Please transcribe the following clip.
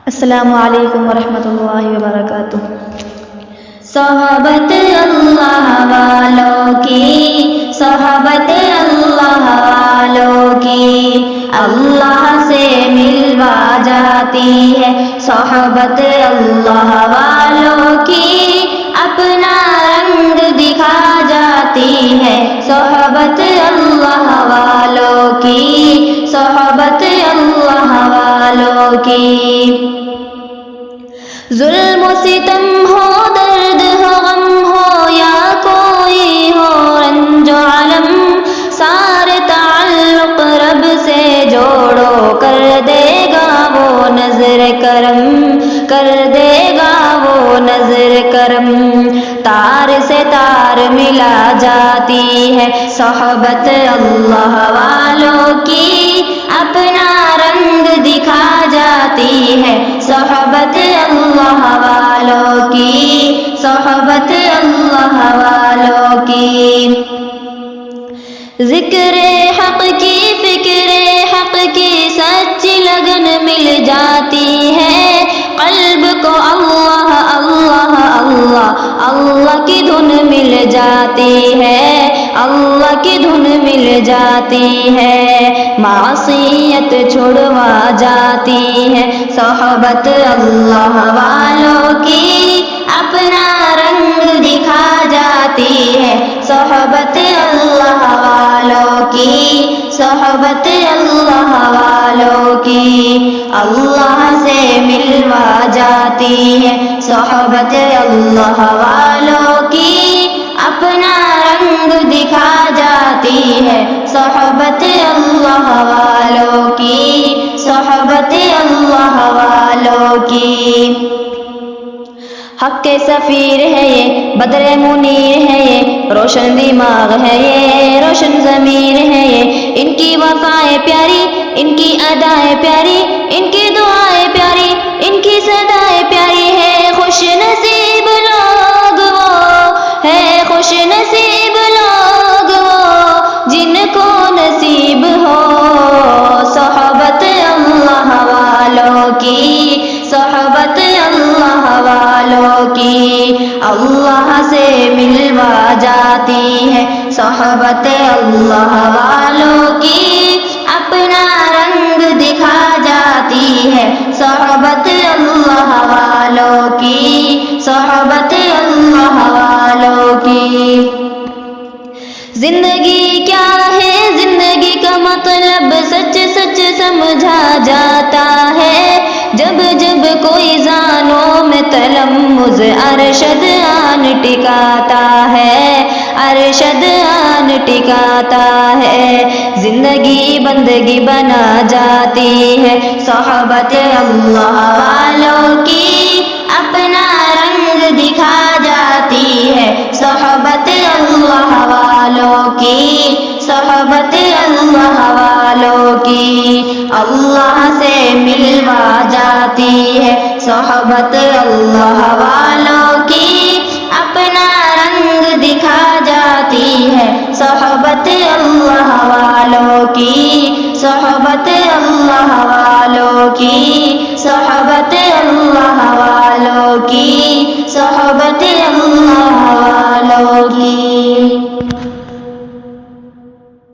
السلام علیکم ورحمۃ اللہ وبرکاتہ۔ صحبت اللہ والوں کی، صحبت اللہ والوں کی اللہ سے ملوا جاتی ہے، صحبت اللہ والوں کی اپنا رنگ دکھا جاتی ہے، صحبت اللہ والوں کی، صحبت اللہ والوں کی۔ ظلم و ستم ہو، درد ہو، غم ہو یا کوئی ہو رنج و علم، سارے تعلق رب سے جوڑو، کر دے گا وہ نظر کرم، کر دے گا وہ نظر کرم۔ تار سے تار ملا جاتی ہے، صحبت اللہ والوں کی اپنا رنگ دکھا جاتی ہے، صحبت اللہ والوں کی، صحبت اللہ والوں کی۔ ذکر حق کی، فکر حق کی سچی لگن مل جاتی ہے، قلب کو اللہ اللہ اللہ اللہ کی دھن مل جاتی ہے، اللہ کی دھن مل جاتی ہے، معصیت چھڑوا جاتی ہے، صحبت اللہ والوں کی اپنا رنگ دکھا جاتی ہے، صحبت اللہ والوں کی، صحبت اللہ والوں کی اللہ سے ملوا جاتی ہے، صحبت اللہ والوں کی اپنا رنگ دکھا جاتی ہے، صحبت اللہ والوں کی، صحبت اللہ والوں کی۔ حق کے سفیر ہے یہ، بدر منیر ہے یہ، روشن دماغ ہے یہ، روشن ضمیر ہے یہ، ان کی وفائیں پیاری، ان کی ادائیں پیاری، ان کی دعائیں پیاری، ان کی صدائیں پیاری ہے، خوش نصیب لوگ وہ ہے، خوش نصیب لوگ وہ جن کو نصیب ہو صحبت اللہ والوں کی، صحبت اللہ والوں کی اللہ سے ملوا جاتی ہے، صحبت اللہ والوں کی اپنا رنگ دکھا جاتی ہے، صحبت اللہ والوں کی، صحبت اللہ والوں کی۔ زندگی کیا ہے، زندگی کا مطلب سچ سچ سمجھا جاتا ہے، جب جب کوئی زانوں میں تلمذ ارشد آن ٹکاتا ہے، ارشد آن ٹکاتا ہے، زندگی بندگی بنا جاتی ہے، صحبت اللہ والوں کی اپنا رنگ دکھا جاتی ہے، صحبت اللہ والوں کی، صحبت اللہ والوں کی اللہ سے ملوا جاتی ہے، صحبت اللہ والوں کی اپنا رنگ دکھا جاتی ہے، صحبت اللہ والوں